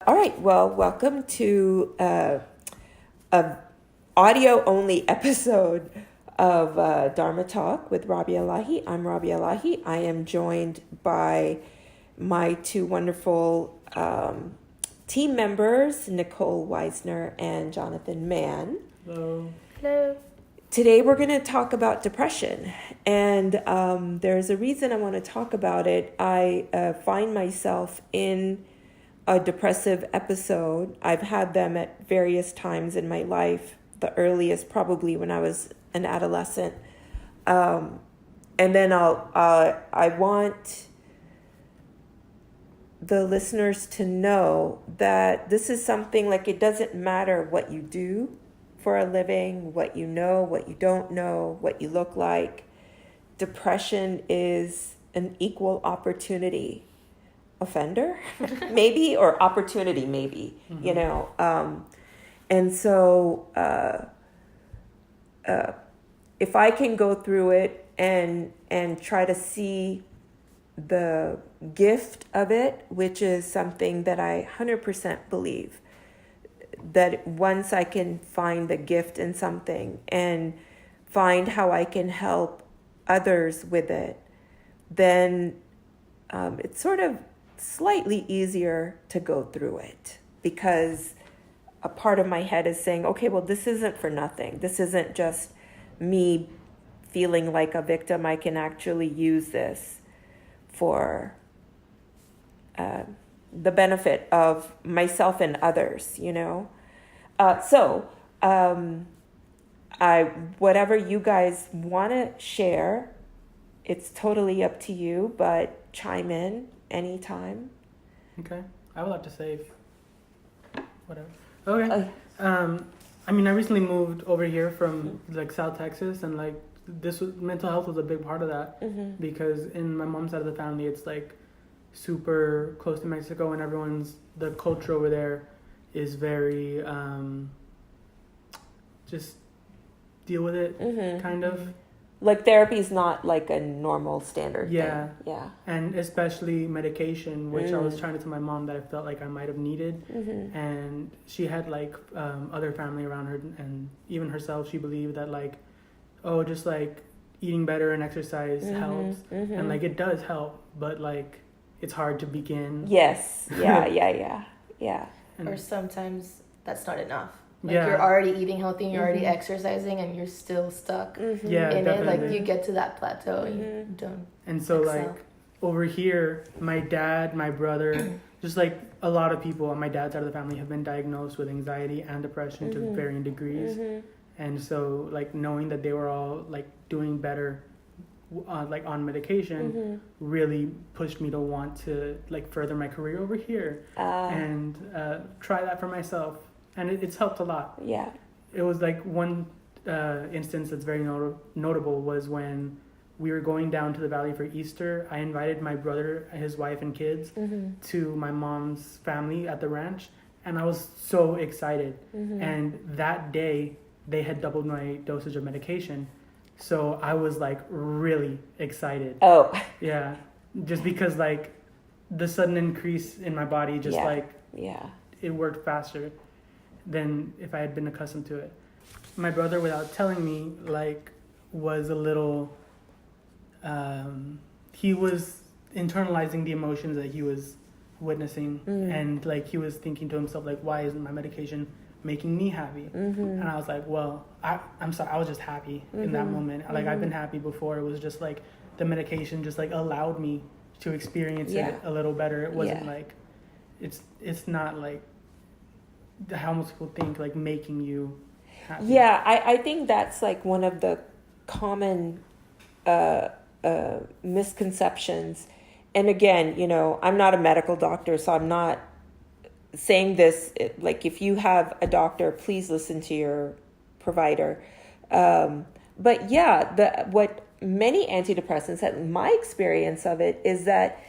All right, well, welcome to a audio-only episode of Dharma Talk with Rabia Ilahi. I'm Rabia Ilahi. I am joined by my two wonderful team members, Nicole Weisner and Jonathan Mann. Hello. Hello. Today we're going to talk about depression, and there's a reason I want to talk about it. I find myself in a depressive episode. I've had them at various times in my life, the earliest probably when I was an adolescent. And then I want the listeners to know that this is something like it doesn't matter what you do for a living, what you know, what you don't know, what you look like. Depression is an equal opportunity offender, maybe, or opportunity, maybe, you know. And so if I can go through it and try to see the gift of it, which is something that I 100% believe, that once I can find the gift in something and find how I can help others with it, then it's sort of slightly easier to go through it, because a part of my head is saying, okay, well, this isn't for nothing. This isn't just me feeling like a victim. I can actually use this for the benefit of myself and others, you know? Whatever you guys want to share, it's totally up to you, but chime in anytime. Okay. I would like to say whatever. Okay. I mean, I recently moved over here from like South Texas, and like mental health was a big part of that, because in my mom's side of the family, it's like super close to Mexico, and the culture over there is very just deal with it, kind of. Like therapy is not like a normal standard thing. Yeah. And especially medication, which I was trying to tell my mom that I felt like I might have needed. And she had like other family around her, and even herself, she believed that like, oh, just like eating better and exercise helps. And like it does help, but like it's hard to begin. Yes. Yeah. Or sometimes that's not enough. Like you're already eating healthy, and you're already exercising, and you're still stuck in definitely. it. Like you get to that plateau and you don't. And so excel. like over here, my dad, my brother, just like a lot of people on my dad's side of the family have been diagnosed with anxiety and depression to varying degrees. And so like knowing that they were all like doing better like on medication really pushed me to want to like further my career over here and try that for myself. And it's helped a lot. Yeah. It was like one instance that's very notable was when we were going down to the valley for Easter. I invited my brother, his wife, and kids to my mom's family at the ranch. And I was so excited. And that day, they had doubled my dosage of medication. So I was like really excited. Oh. Yeah. Just because like the sudden increase in my body just it worked faster than if I had been accustomed to it. My brother, without telling me, like, was a little, he was internalizing the emotions that he was witnessing. And, like, he was thinking to himself, like, why isn't my medication making me happy? And I was like, well, I'm sorry, I was just happy in that moment. Like, I've been happy before. It was just, like, the medication just, like, allowed me to experience it a little better. It wasn't, like, it's not, like, how most people think, like making you happy. Yeah, I think that's like one of the common misconceptions. And again, you know, I'm not a medical doctor, so I'm not saying this, like if you have a doctor, please listen to your provider. But yeah, what many antidepressants, my experience of it is that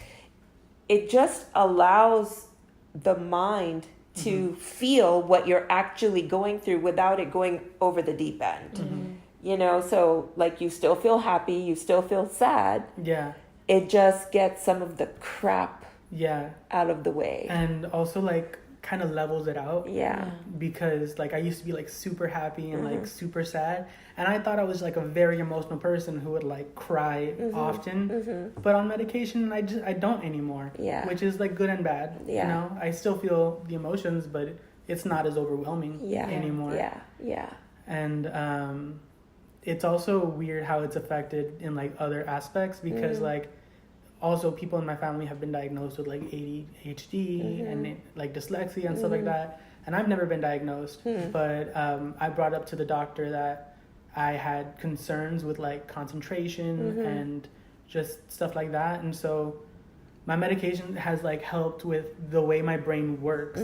it just allows the mind to feel what you're actually going through without it going over the deep end. You know, so like you still feel happy, you still feel sad. Yeah. It just gets some of the crap Yeah. out of the way. And also like kind of levels it out. Yeah. Because like I used to be like super happy and like super sad, and I thought I was like a very emotional person who would like cry often. But on medication, I don't anymore. Yeah. Which is like good and bad. Yeah. You know, I still feel the emotions, but it's not as overwhelming anymore. Yeah. Yeah. And it's also weird how it's affected in like other aspects, because like also people in my family have been diagnosed with like ADHD and like dyslexia and stuff like that, and I've never been diagnosed. But I brought up to the doctor that I had concerns with like concentration and just stuff like that, and so my medication has like helped with the way my brain works,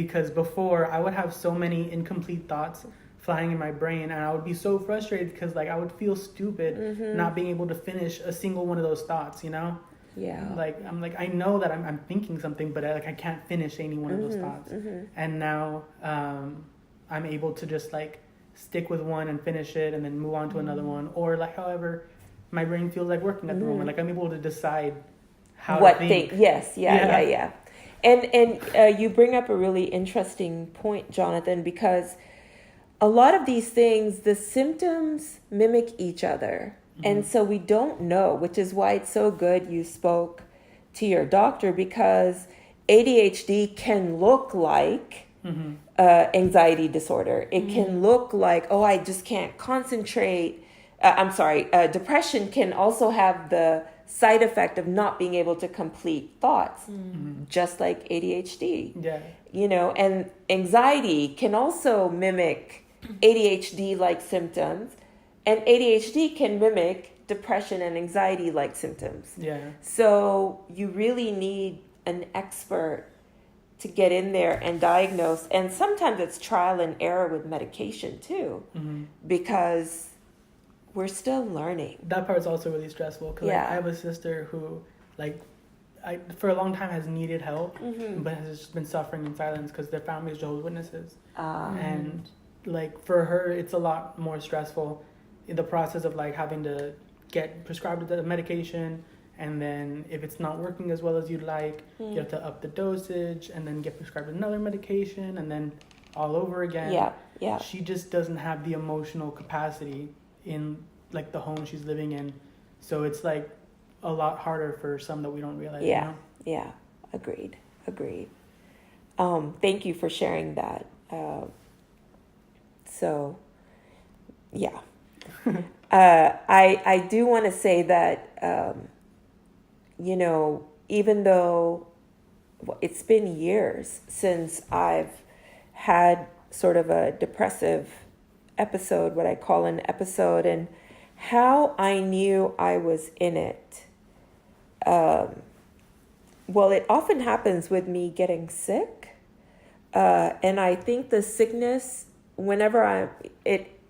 because before I would have so many incomplete thoughts flying in my brain, and I would be so frustrated because like I would feel stupid not being able to finish a single one of those thoughts, you know? Yeah. Like I'm like, I know that I'm thinking something, but I can't finish any one of those thoughts. And now I'm able to just like stick with one and finish it and then move on to another one, or like however my brain feels like working at the moment. Like I'm able to decide how to think. Yeah. And you bring up a really interesting point, Jonathan, because a lot of these things, the symptoms mimic each other. And so we don't know, which is why it's so good you spoke to your doctor, because ADHD can look like anxiety disorder. It can look like, oh, I just can't concentrate. Depression can also have the side effect of not being able to complete thoughts, just like ADHD. Yeah. You know, and anxiety can also mimic ADHD-like symptoms, and ADHD can mimic depression and anxiety-like symptoms. Yeah. So you really need an expert to get in there and diagnose. And sometimes it's trial and error with medication too, because we're still learning. That part's also really stressful, because like, I have a sister who like for a long time has needed help, but has just been suffering in silence because their family is Jehovah's Witnesses. And like for her, it's a lot more stressful in the process of like having to get prescribed the medication, and then if it's not working as well as you'd like, you have to up the dosage and then get prescribed another medication and then all over again. Yeah. She just doesn't have the emotional capacity in like the home she's living in, so it's like a lot harder for some that we don't realize. Yeah. Agreed. Thank you for sharing that. So yeah. I do want to say that you know, even though it's been years since I've had sort of a depressive episode, what I call an episode, and how I knew I was in it. Well, it often happens with me getting sick. And I think the sickness, whenever it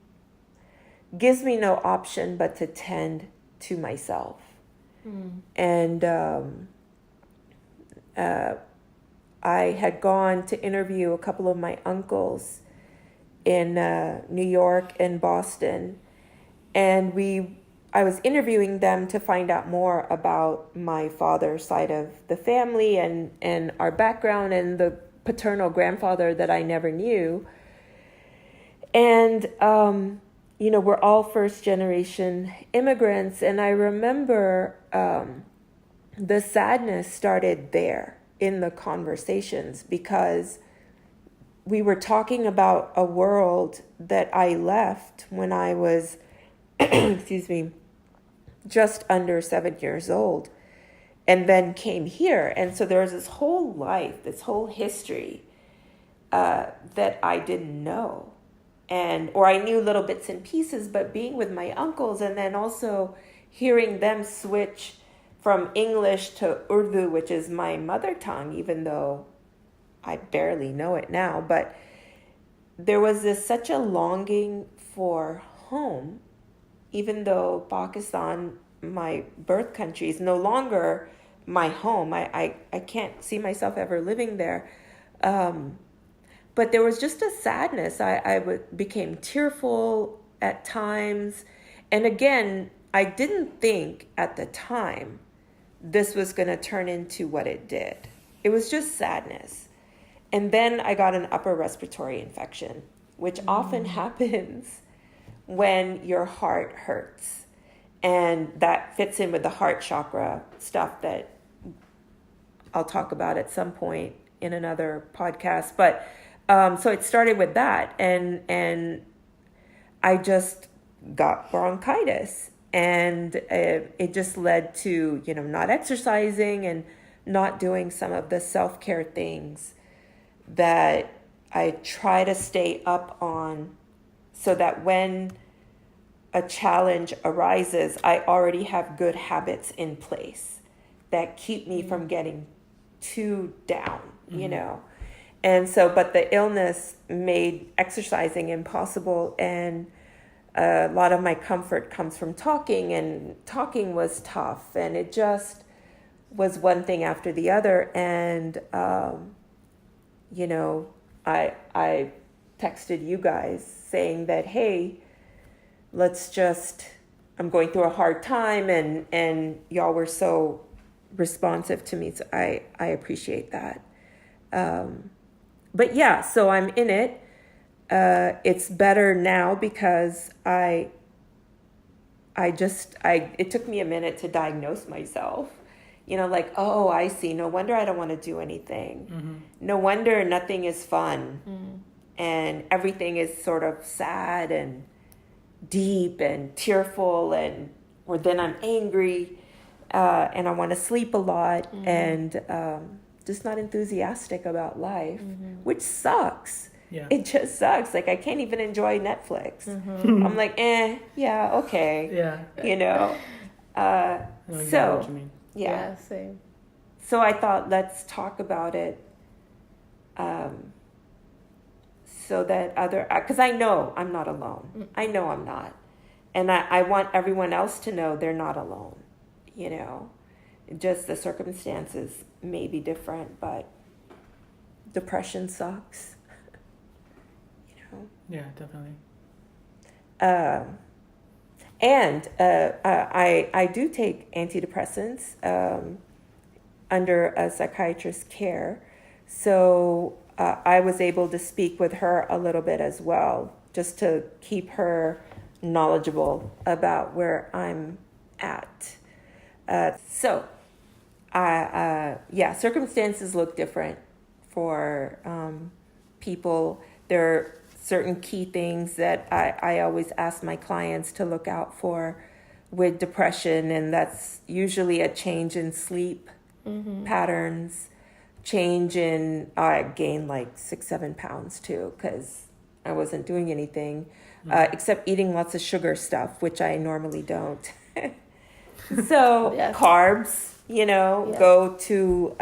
gives me no option but to tend to myself. And I had gone to interview a couple of my uncles in New York and Boston, and I was interviewing them to find out more about my father's side of the family and our background and the paternal grandfather that I never knew. And you know, we're all first generation immigrants, and I remember the sadness started there in the conversations, because we were talking about a world that I left when I was, excuse me, just under 7 years old, and then came here. And so there was this whole life, this whole history that I didn't know. Or I knew little bits and pieces, but being with my uncles and then also hearing them switch from English to Urdu, which is my mother tongue, even though I barely know it now. But there was such a longing for home, even though Pakistan, my birth country, is no longer my home. I can't see myself ever living there. But there was just a sadness. I became tearful at times. And again, I didn't think at the time this was going to turn into what it did. It was just sadness. And then I got an upper respiratory infection, which often happens when your heart hurts. And that fits in with the heart chakra stuff that I'll talk about at some point in another podcast. But so it started with that. And I just got bronchitis. And it just led to, not exercising and not doing some of the self-care things that I try to stay up on, so that when a challenge arises, I already have good habits in place that keep me from getting too down, And so, but the illness made exercising impossible, and a lot of my comfort comes from talking, and talking was tough, and it just was one thing after the other. And I texted you guys saying that, hey, I'm going through a hard time, and y'all were so responsive to me, so I appreciate that. But yeah, so I'm in it. It's better now because it took me a minute to diagnose myself. Oh, I see. No wonder I don't want to do anything. Mm-hmm. No wonder nothing is fun. Mm-hmm. And everything is sort of sad and deep and tearful, or then I'm angry, and I want to sleep a lot, mm-hmm. and just not enthusiastic about life, mm-hmm. which sucks. Yeah. It just sucks. Like, I can't even enjoy Netflix. Mm-hmm. I'm like, yeah, okay. Yeah. So, what you mean. Yeah, same. So I thought, let's talk about it, so that because I know I'm not alone. Mm-hmm. I know I'm not. And I want everyone else to know they're not alone, Just the circumstances may be different, but depression sucks, Yeah, definitely. And I do take antidepressants under a psychiatrist's care. So I was able to speak with her a little bit as well, just to keep her knowledgeable about where I'm at. Circumstances look different for people. There are certain key things that I always ask my clients to look out for with depression, and that's usually a change in sleep mm-hmm. patterns, I gained like 6-7 pounds too, because I wasn't doing anything except eating lots of sugar stuff, which I normally don't. So yes. Carbs, go to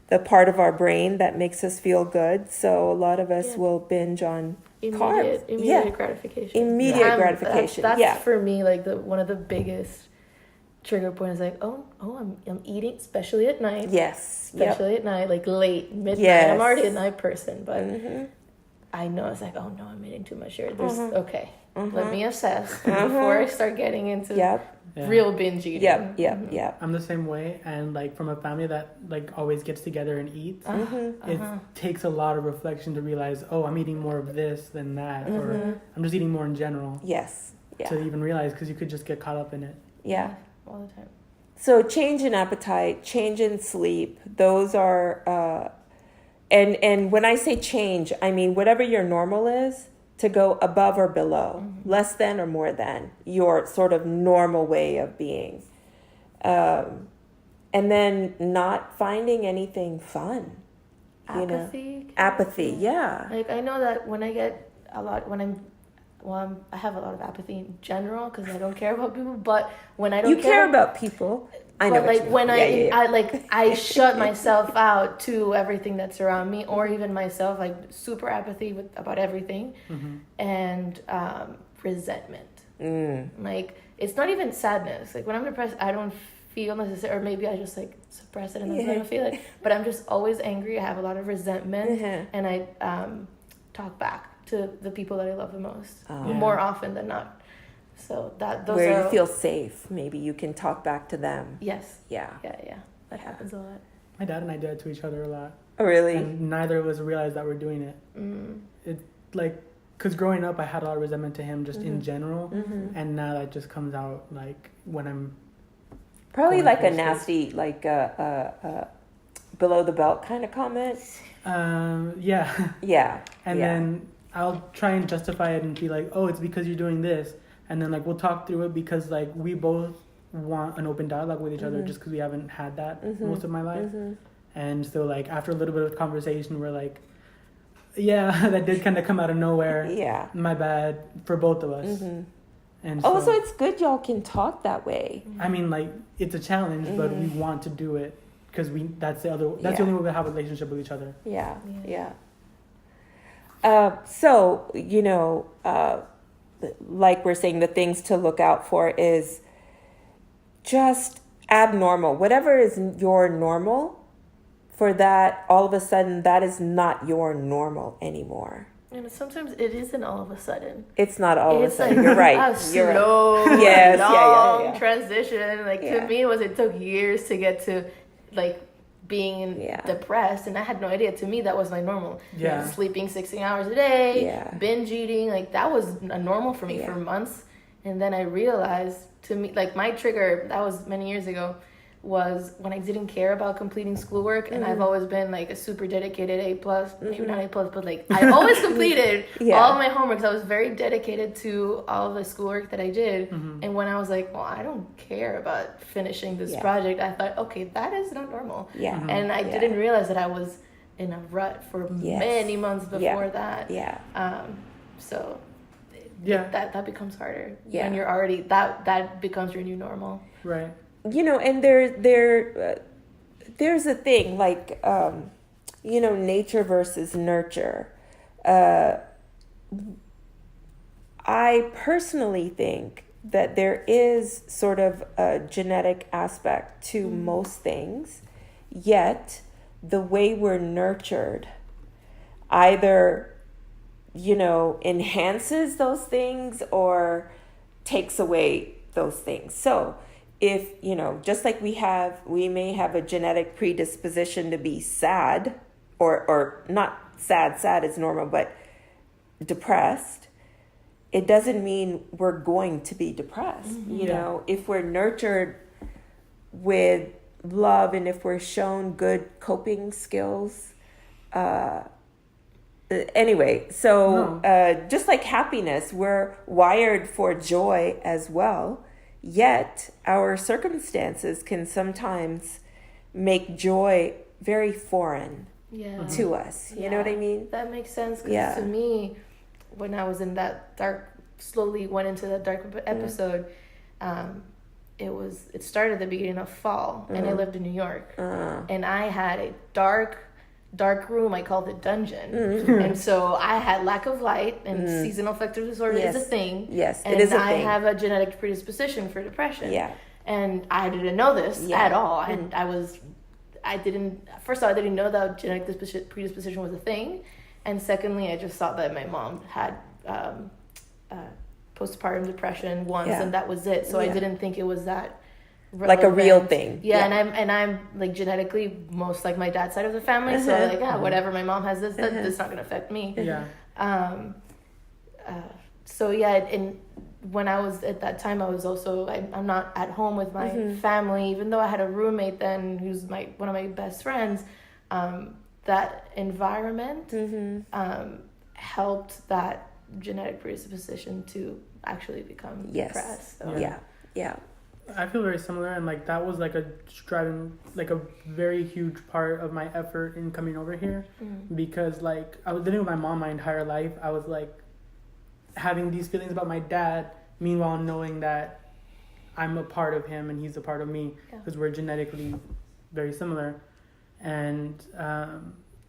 the part of our brain that makes us feel good. So a lot of us will binge on carbs. Immediate gratification. Immediate gratification. That's for me like one of the biggest trigger points. Like, I'm eating, especially at night. Yes. Especially at night, like late, midnight. Yes. I'm already a night person, but mm-hmm. I know it's like, oh no, I'm eating too much sugar. Mm-hmm. Let me assess mm-hmm. before I start getting into real binge eating. Yep. I'm the same way, and like from a family that like always gets together and eats, it takes a lot of reflection to realize, I'm eating more of this than that, mm-hmm. or I'm just eating more in general. Yes. Yeah. To even realize, because you could just get caught up in it. Yeah. All the time. So change in appetite, change in sleep, those are, and when I say change, I mean whatever your normal is, to go above or below, mm-hmm. less than or more than your sort of normal way of being. And then not finding anything fun. Apathy. Apathy, yeah. Like, I know that when I get I have a lot of apathy in general because I don't care about people, but when I don't care about people, I know. But like when I shut myself out to everything that's around me, or even myself, like super apathy about everything, mm-hmm. and resentment. Like, it's not even sadness. Like, when I'm depressed, I don't feel necessary, or maybe I just like suppress it and I don't feel it. But I'm just always angry. I have a lot of resentment, and I talk back to the people that I love the most more often than not. So those where you feel safe, maybe you can talk back to them. Yes. Yeah. That happens a lot. My dad and I do that to each other a lot. Oh, really? And neither of us realized that we're doing it. It like, because growing up, I had a lot of resentment to him just in general. And now that just comes out, like, when I'm... Probably like a nasty, like below the belt kind of comment. Yeah. Yeah. And then I'll try and justify it and be like, oh, it's because you're doing this. And then, like, we'll talk through it because, like, we both want an open dialogue with each other just because we haven't had that most of my life. And so, like, after a little bit of conversation, we're like, yeah, that did kind of come out of nowhere. Yeah. My bad for both of us. And so it's good y'all can talk that way. I mean, like, it's a challenge, but we want to do it because that's the only way we have a relationship with each other. Yeah. So, you know, like we're saying, the things to look out for is just abnormal. Whatever is your normal, for that, all of a sudden, that is not your normal anymore. And sometimes it isn't all of a sudden. It's not all of a sudden. Like You're right. A slow, long transition. Like, to me, it took years to get to, like, being depressed, and I had no idea. To me, that was my normal. Yeah. Sleeping 16 hours a day, binge eating, like, that was a normal for me for months. And then I realized, to me, like, my trigger, that was many years ago, was when I didn't care about completing schoolwork. And I've always been, like, a super dedicated A+, maybe not A+, but, like, I always completed all of my homeworks. I was very dedicated to all of the schoolwork that I did. And when I was like, well, I don't care about finishing this project, I thought, okay, that is not normal. And I didn't realize that I was in a rut for many months before that. So that becomes harder when you're already, that becomes your new normal. Right. You know, and there's a thing, like, you know, nature versus nurture. I personally think that there is sort of a genetic aspect to most things, yet the way we're nurtured either, you know, enhances those things or takes away those things. So if, you know, just like we may have a genetic predisposition to be sad, or not sad is normal, but depressed, it doesn't mean we're going to be depressed. You know, if we're nurtured with love and if we're shown good coping skills, anyway, so just like happiness, we're wired for joy as well. Yet our circumstances can sometimes make joy very foreign to us. You know what I mean? That makes sense. Because to me, when I was in that slowly went into that dark episode, it started at the beginning of fall, and I lived in New York, and I had a dark room. I called it dungeon. And so I had lack of light, and seasonal affective disorder is a thing. Yes, and it is a thing. I have a genetic predisposition for depression. Yeah. And I didn't know this at all. And first of all, I didn't know that genetic predisposition was a thing. And secondly, I just thought that my mom had postpartum depression once, and that was it. So I didn't think it was that relevant. Like a real thing. Yeah. And I'm like genetically most like my dad's side of the family. So like, whatever, my mom has this, that's not going to affect me. Yeah. And when I was at that time, I was also, I'm not at home with my family, even though I had a roommate then who's one of my best friends. That environment helped that genetic predisposition to actually become depressed. So. Yeah. I feel very similar, and like that was like a very huge part of my effort in coming over here, because like I was living with my mom my entire life. I was like having these feelings about my dad, meanwhile knowing that I'm a part of him and he's a part of me because we're genetically very similar. And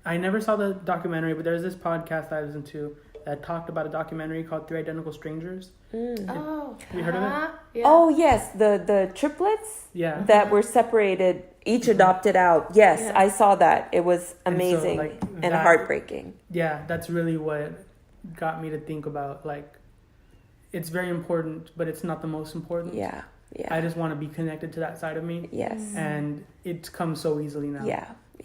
I never saw the documentary, but there's this podcast I listened to that talked about a documentary called 3 Identical Strangers. Oh, have you heard of it? Yeah. Oh yes, the triplets that were separated, each adopted out. Yes, I saw that. It was amazing and heartbreaking. Yeah, that's really what got me to think about, like, it's very important, but it's not the most important. I just want to be connected to that side of me. Yes. And it comes so easily now.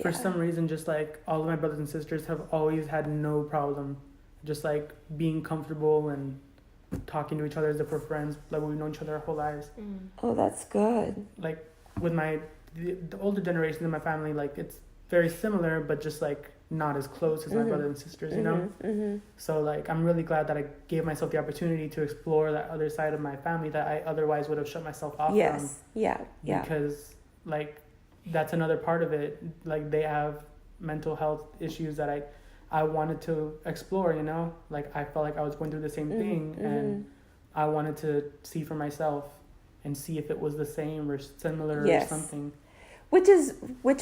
for some reason, just like all of my brothers and sisters have always had no problem just like being comfortable and talking to each other as if we're friends, like we've known each other our whole lives. Oh, that's good. Like with the older generations in my family, like it's very similar, but just like not as close as my brothers and sisters, you know? So like I'm really glad that I gave myself the opportunity to explore that other side of my family that I otherwise would have shut myself off from. Yeah. Because like that's another part of it. Like they have mental health issues that I wanted to explore, you know? Like I felt like I was going through the same thing and I wanted to see for myself and see if it was the same or similar or something. Which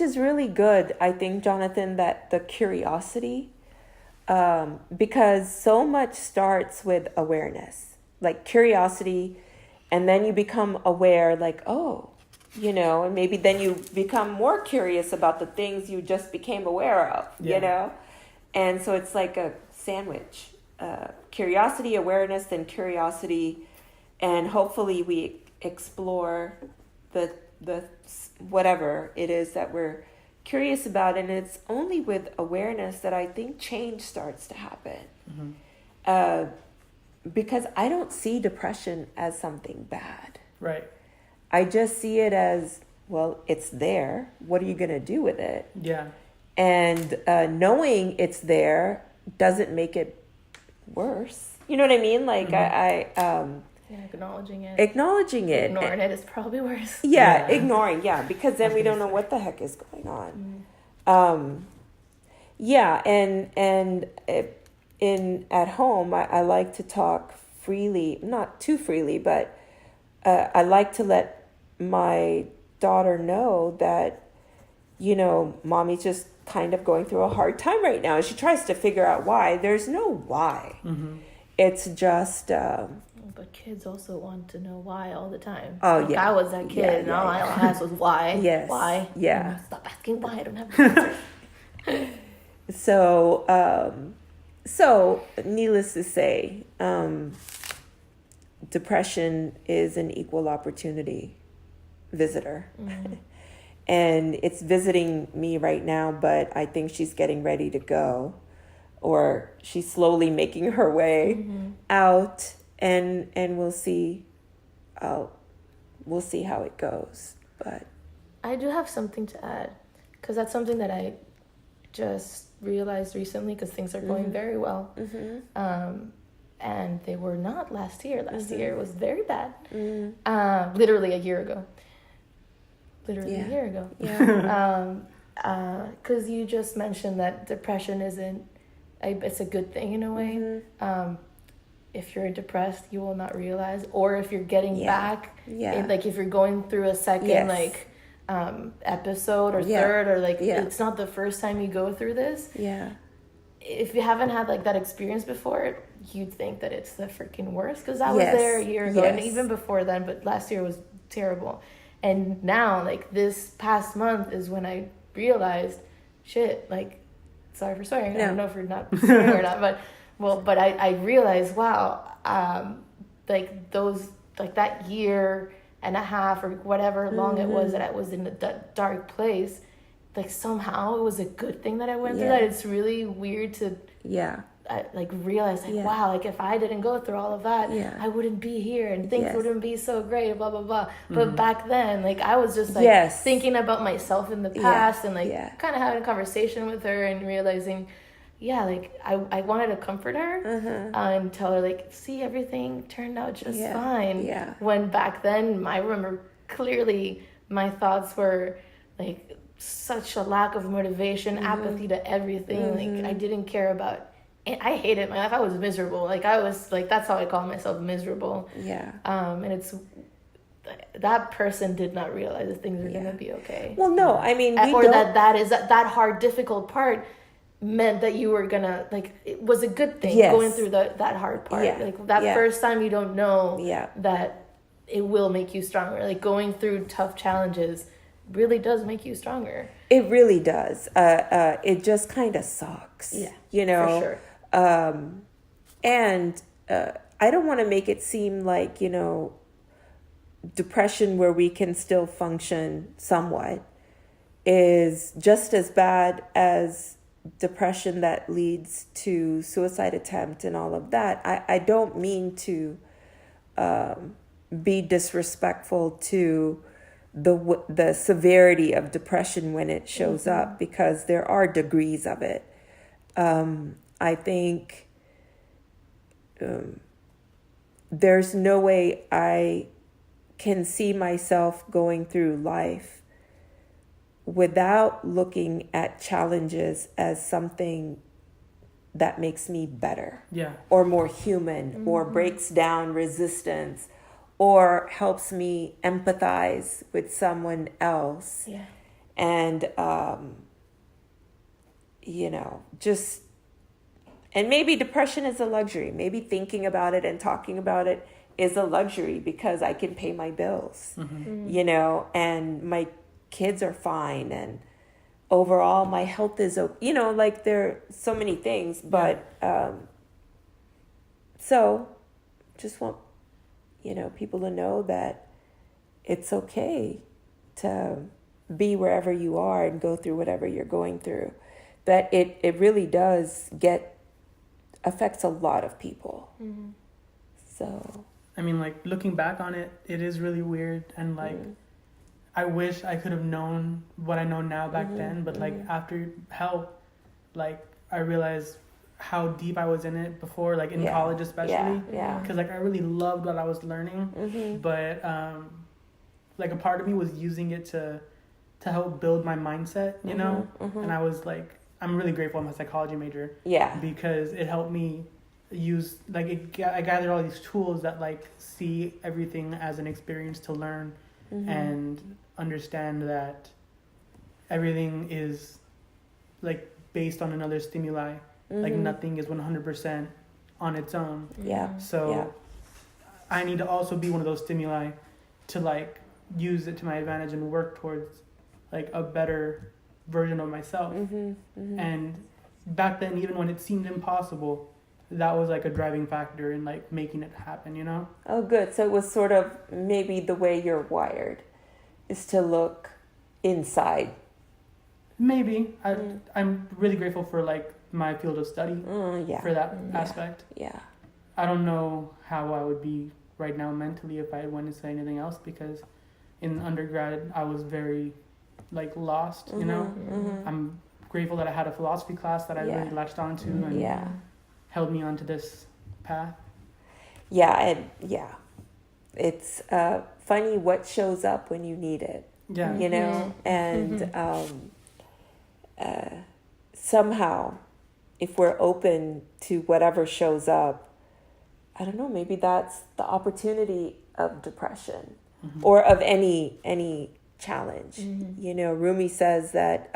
is really good, I think, Jonathan, that the curiosity, because so much starts with awareness, like curiosity, and then you become aware, like, oh, you know, and maybe then you become more curious about the things you just became aware of, you know? And so it's like a sandwich, curiosity, awareness, then curiosity, and hopefully we explore the whatever it is that we're curious about, and it's only with awareness that I think change starts to happen. Because I don't see depression as something bad. Right. I just see it as, well, it's there. What are you going to do with it? Yeah. And knowing it's there doesn't make it worse. You know what I mean? Like Acknowledging it. Ignoring it is probably worse. Yeah, ignoring, because then we don't know what the heck is going on. And at home, I like to talk freely, not too freely, but I like to let my daughter know that, you know, mommy's just kind of going through a hard time right now. And she tries to figure out why. There's no why. It's just... but kids also want to know why all the time. Oh, like I was that kid, and all I asked was why. Yes. Why? Yeah. Stop asking why. I don't have an answer. So needless to say, depression is an equal opportunity visitor. And it's visiting me right now, but I think she's getting ready to go, or she's slowly making her way out. And we'll see how it goes. But I do have something to add, because that's something that I just realized recently, because things are going very well. And they were not last year. Last year was very bad. Literally a year ago. A year ago. Because you just mentioned that depression it's a good thing in a way. If you're depressed, you will not realize, or if you're getting back, like if you're going through a second episode or third, or like it's not the first time you go through this. If you haven't had like that experience before, you'd think that it's the freaking worst, because I was there a year ago, and even before then, but last year was terrible. And now, like this past month is when I realized, shit, like, sorry for swearing. I don't know if you're not swearing or not, but I realized, wow, like those, like that year and a half or whatever long it was that I was in a dark place, like somehow it was a good thing that I went through that. It's really weird to like realize, like, wow, like if I didn't go through all of that, I wouldn't be here and things wouldn't be so great, blah blah blah. But back then, like I was just like thinking about myself in the past and like kind of having a conversation with her and realizing, like I wanted to comfort her and tell her, like, see, everything turned out just fine. When back then, I remember clearly my thoughts were like such a lack of motivation, apathy to everything. Like I didn't care about. I hated my life. I was miserable. Like I was like, that's how I call myself, miserable. And it's that person did not realize that things were gonna be okay. Well, no, I mean, that hard, difficult part meant that you were gonna, like, it was a good thing going through that hard part. Like that first time, you don't know that it will make you stronger. Like going through tough challenges really does make you stronger. It really does. It just kind of sucks. You know. For sure. And I don't want to make it seem like, you know, depression where we can still function somewhat is just as bad as depression that leads to suicide attempt and all of that. I don't mean to be disrespectful to the severity of depression when it shows up, because there are degrees of it. I think there's no way I can see myself going through life without looking at challenges as something that makes me better, or more human, or breaks down resistance, or helps me empathize with someone else. And just, and maybe depression is a luxury. Maybe thinking about it and talking about it is a luxury because I can pay my bills, and my kids are fine, and overall my health is, like there are so many things, but so just want, people to know that it's okay to be wherever you are and go through whatever you're going through. That it really does affects a lot of people. So I mean, like, looking back on it, it is really weird, and like I wish I could have known what I know now back then, but like after help, like I realized how deep I was in it before, like in college especially, because like I really loved what I was learning, but like a part of me was using it to help build my mindset, and I was like, I'm really grateful I'm a psychology major, because it helped me use, like, I gathered all these tools that like see everything as an experience to learn, and understand that everything is like based on another stimuli. Like nothing is 100% on its own. So I need to also be one of those stimuli to like use it to my advantage and work towards like a better version of myself. And back then, even when it seemed impossible, that was like a driving factor in like making it happen, Oh, good. So it was sort of maybe the way you're wired is to look inside. Maybe. I'm really grateful for like my field of study for that aspect. I don't know how I would be right now mentally if I went into anything else, because in undergrad I was very like lost, I'm grateful that I had a philosophy class that I really latched onto and held me onto this path. It's funny what shows up when you need it, and somehow if we're open to whatever shows up, I don't know, maybe that's the opportunity of depression or of any challenge. Rumi says that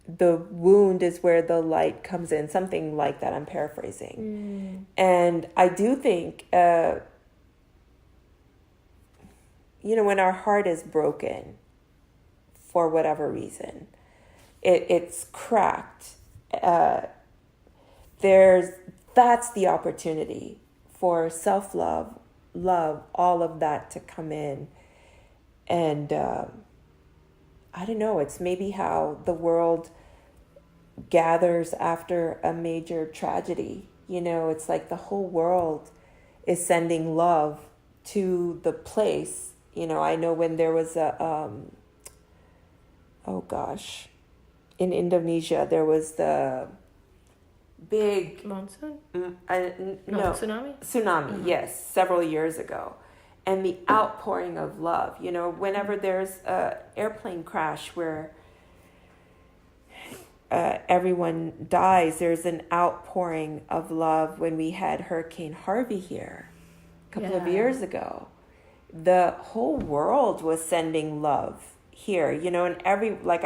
the wound is where the light comes in, something like that. I'm paraphrasing. And I do think, when our heart is broken for whatever reason, it's cracked. That's the opportunity for self-love, love, all of that to come in. And I don't know, it's maybe how the world gathers after a major tragedy. It's like the whole world is sending love to the place. I know when there was in Indonesia, there was the big monsoon? Tsunami, yes, several years ago. And the outpouring of love, whenever there's a airplane crash where everyone dies, there's an outpouring of love. When we had Hurricane Harvey here a couple of years ago, the whole world was sending love here, and I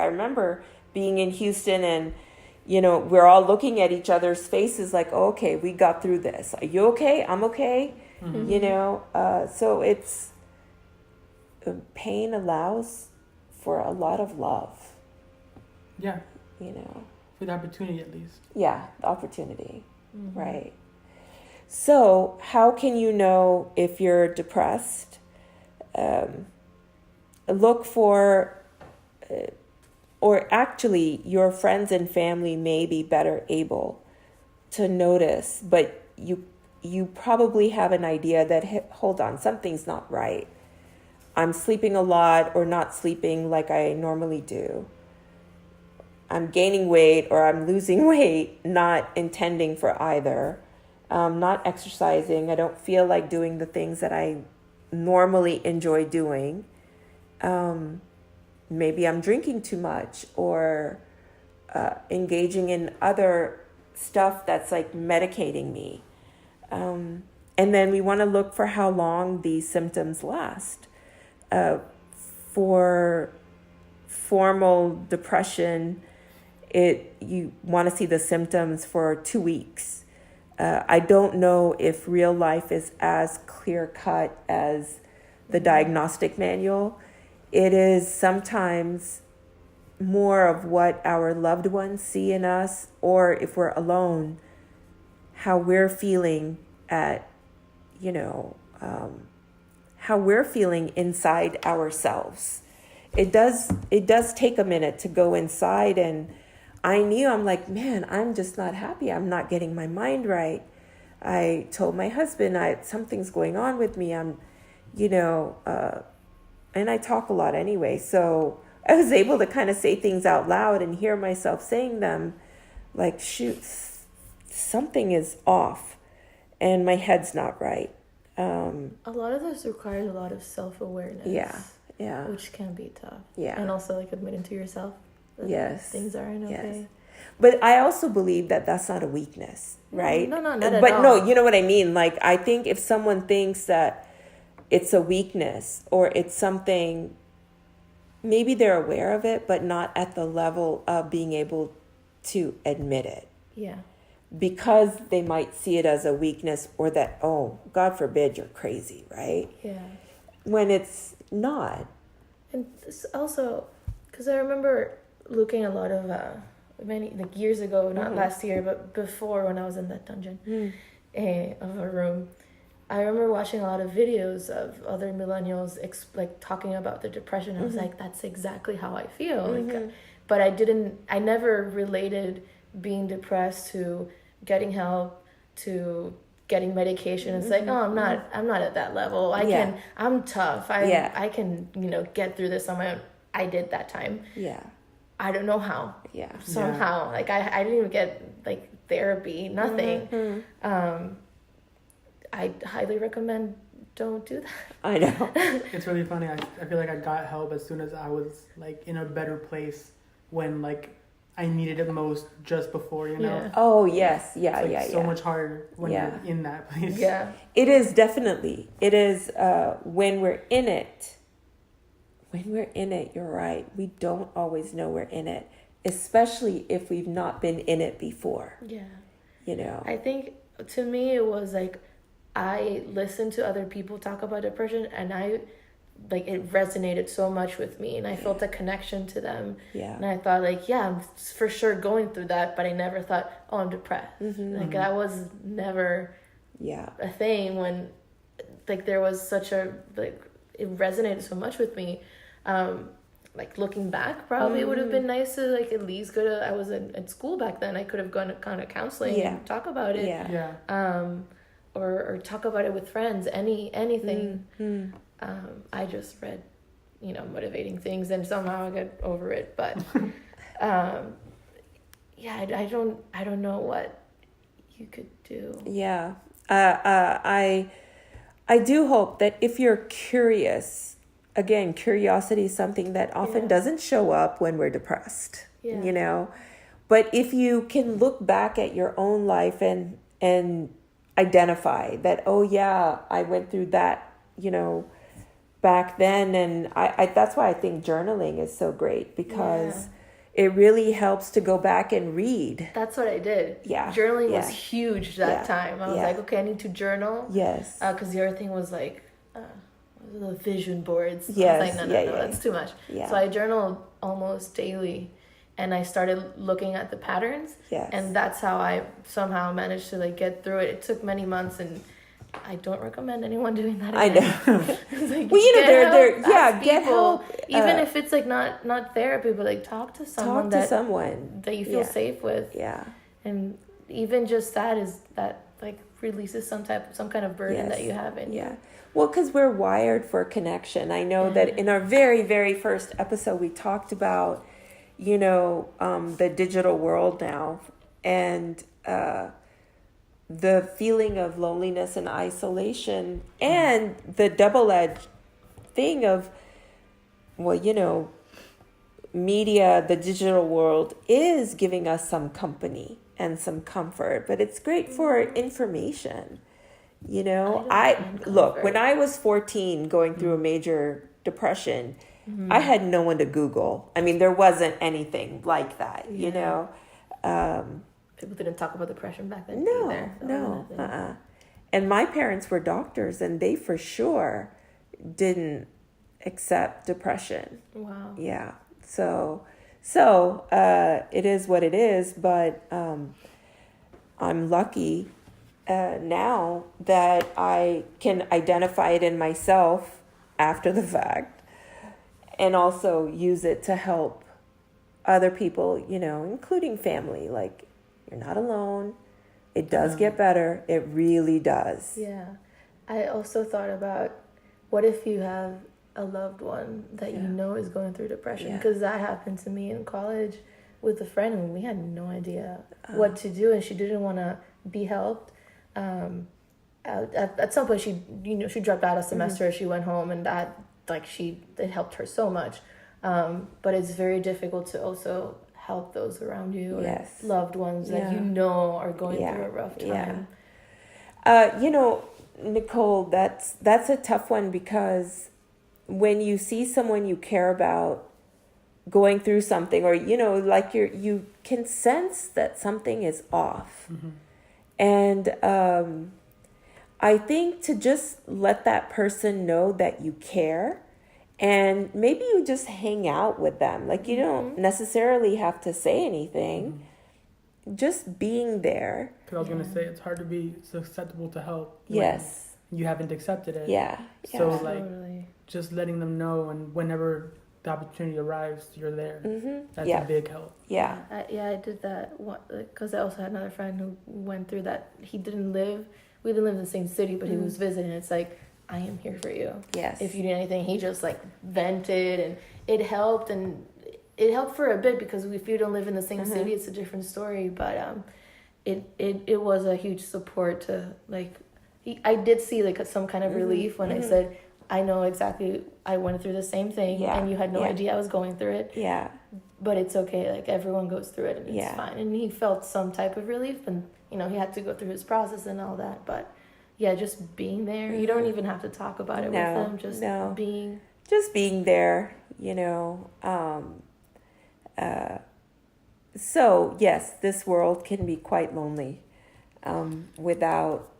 remember being in Houston and, we're all looking at each other's faces like, oh, okay, we got through this. Are you okay? I'm okay. So it's, pain allows for a lot of love. For the opportunity, at least. The opportunity. Right. So how can you know if you're depressed? look for, or actually your friends and family may be better able to notice, but you probably have an idea that, hey, hold on, something's not right. I'm sleeping a lot or not sleeping like I normally do. I'm gaining weight or I'm losing weight, not intending for either. Not exercising. I don't feel like doing the things that I normally enjoy doing. Maybe I'm drinking too much or engaging in other stuff that's like medicating me. And then we want to look for how long these symptoms last. For formal depression, you want to see the symptoms for 2 weeks. I don't know if real life is as clear cut as the diagnostic manual. It is sometimes more of what our loved ones see in us, or if we're alone, how we're feeling how we're feeling inside ourselves. It does take a minute to go inside, and I'm like, man, I'm just not happy. I'm not getting my mind right. I told my husband something's going on with me. And I talk a lot anyway. So I was able to kind of say things out loud and hear myself saying them like, shoot, something is off and my head's not right. A lot of this requires a lot of self-awareness. Yeah. Which can be tough. Yeah. And also like admitting to yourself that things aren't okay. Yes. But I also believe that that's not a weakness, right? No, not at all. But no, you know what I mean? Like, I think if someone thinks that it's a weakness or it's something, maybe they're aware of it, but not at the level of being able to admit it. Yeah. Because they might see it as a weakness, or that, oh, God forbid, you're crazy, right? Yeah. When it's not. And also, because I remember looking a lot of many years ago, not last year, but before, when I was in that dungeon of a room, I remember watching a lot of videos of other millennials talking about their depression. I was like, that's exactly how I feel. But I never related being depressed to getting help, to getting medication. It's like, oh, I'm not at that level. I'm tough. I can, get through this on my own. I did that time. Yeah. I don't know how. Yeah. Somehow. Like I didn't even get therapy, nothing. I highly recommend don't do that. I know. It's really funny. I feel like I got help as soon as I was in a better place when I needed it most, just before, Yeah. Oh, yes. Yeah, so much harder when you're in that place. Yeah. It is definitely. It is when we're in it. When we're in it, you're right. We don't always know we're in it, especially if we've not been in it before. Yeah. I think, to me, it was I listened to other people talk about depression, and it resonated so much with me, and I felt a connection to them. Yeah. And I thought I'm for sure going through that, but I never thought, oh, I'm depressed. That was never a thing when there was such a it resonated so much with me. Looking back, probably it would have been nice to at least go to, I was at school back then, I could have gone to kind of counseling and talk about it. Or talk about it with friends, anything. I just read, motivating things, and somehow I got over it. But, I don't know what you could do. Yeah, I do hope that if you're curious, again, curiosity is something that often doesn't show up when we're depressed. But if you can look back at your own life and identify that, oh yeah, I went through that, back then. And I that's why I think journaling is so great, because it really helps to go back and read. That's what I did. Yeah. Journaling was huge that time. I was okay, I need to journal. Yes. Because the other thing was the vision boards. Yes. I was no, that's too much. Yeah. So I journaled almost daily. And I started looking at the patterns. Yes. And that's how I somehow managed to get through it. It took many months, and I don't recommend anyone doing that I again. know. It's like, Well, you know, get help, ask get people. help. Even if it's like not therapy, but like talk to someone someone that you feel safe with. Yeah. And even just that like releases some kind of burden that you have in you. Well, because we're wired for connection. I know that in our very, very first episode, we talked about, the digital world now, and the feeling of loneliness and isolation, and the double-edged thing of, media, the digital world is giving us some company and some comfort, but it's great for information. Look, when I was 14 going through a major depression, I had no one to Google. I mean, there wasn't anything like that, People didn't talk about depression back then No. And my parents were doctors, and they for sure didn't accept depression. Wow. Yeah. So it is what it is, but I'm lucky now that I can identify it in myself after the fact, and also use it to help other people, including family. Like, you're not alone. It does get better. It really does. Yeah. I also thought about, what if you have a loved one that you know is going through depression? Because that happened to me in college with a friend, and we had no idea what to do, and she didn't want to be helped. At some point, she dropped out a semester. She went home, and that it helped her so much. But it's very difficult to also help those around you, or loved ones that are going through a rough time. Nicole, that's a tough one, because when you see someone you care about going through something, or you can sense that something is off. And I think to just let that person know that you care, and maybe you just hang out with them. Like, you don't necessarily have to say anything. Just being there. Because I was going to say, it's hard to be susceptible to help. Yes. You haven't accepted it. Yeah. So, Totally. just letting them know, and whenever the opportunity arrives, you're there. That's a big help. Yeah. I did that because I also had another friend who went through that. We didn't live in the same city, but he was visiting. It's like, I am here for you. Yes. If you need anything, he just vented, and it helped, and it helped for a bit, because if you don't live in the same city, it's a different story. But it was a huge support to I did see some kind of relief when I said, I know exactly, I went through the same thing, and you had no idea I was going through it. Yeah. But it's okay. Everyone goes through it, and it's fine. And he felt some type of relief, and he had to go through his process and all that. But just being there. You don't even have to talk about it with them. Just being there. So yes, this world can be quite lonely, without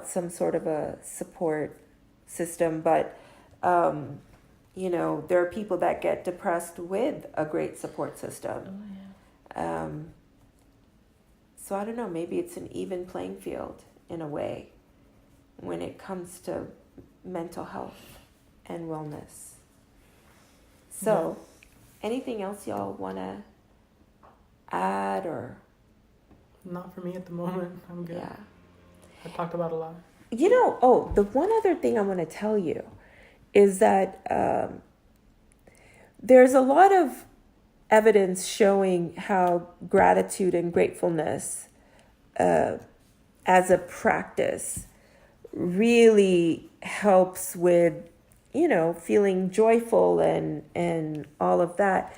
some sort of a support system. But there are people that get depressed with a great support system. So I don't know, maybe it's an even playing field in a way when it comes to mental health and wellness. So anything else y'all want to add, or? Not for me at the moment. I'm good. Yeah. I talked about a lot. The one other thing I want to tell you is that there's a lot of evidence showing how gratitude and gratefulness as a practice really helps with, feeling joyful and all of that.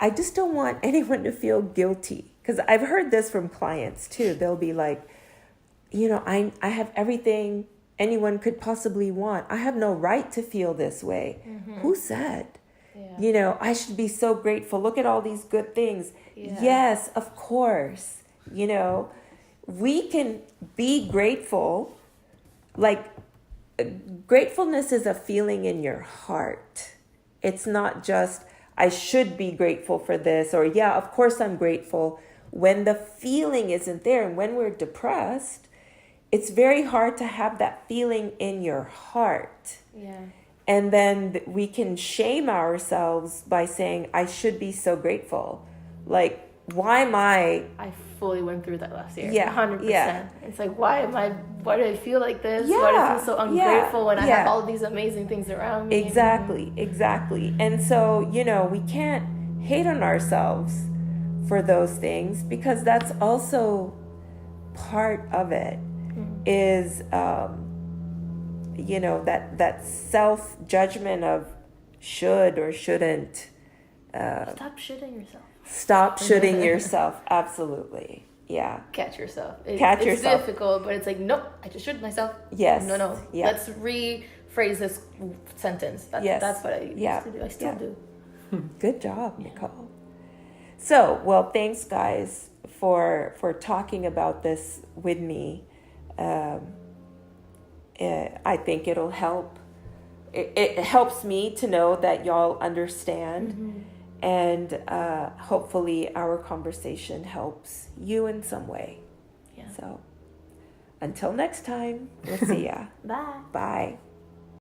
I just don't want anyone to feel guilty, because I've heard this from clients too. They'll be like, I have everything anyone could possibly want. I have no right to feel this way. Who said? I should be so grateful. Look at all these good things. Yes, of course. We can be grateful. Gratefulness is a feeling in your heart. It's not just, I should be grateful for this, or of course I'm grateful. When the feeling isn't there, and when we're depressed, it's very hard to have that feeling in your heart. Yeah. And then we can shame ourselves by saying, I should be so grateful. Like, why am I fully went through that last year. Yeah, 100%. yeah. It's like, why do I feel like this? Yeah, Why do I feel so ungrateful when I yeah. have all of these amazing things around me? Exactly. And so, you know, we can't hate on ourselves for those things, because that's also part of it. Is, you know, that self-judgment of should or shouldn't. Stop shitting yourself. Stop shooting yourself. Absolutely. Yeah. Catch yourself. Catch yourself. It's difficult, but it's like, nope, I just shoot myself. Yes. No. Yeah. Let's rephrase this sentence. That's what I used to do. I still do. Good job, Nicole. So, well, thanks, guys, for talking about this with me. I think it'll help. It helps me to know that y'all understand. And hopefully our conversation helps you in some way. Yeah. So until next time, we'll see ya. Bye. Bye.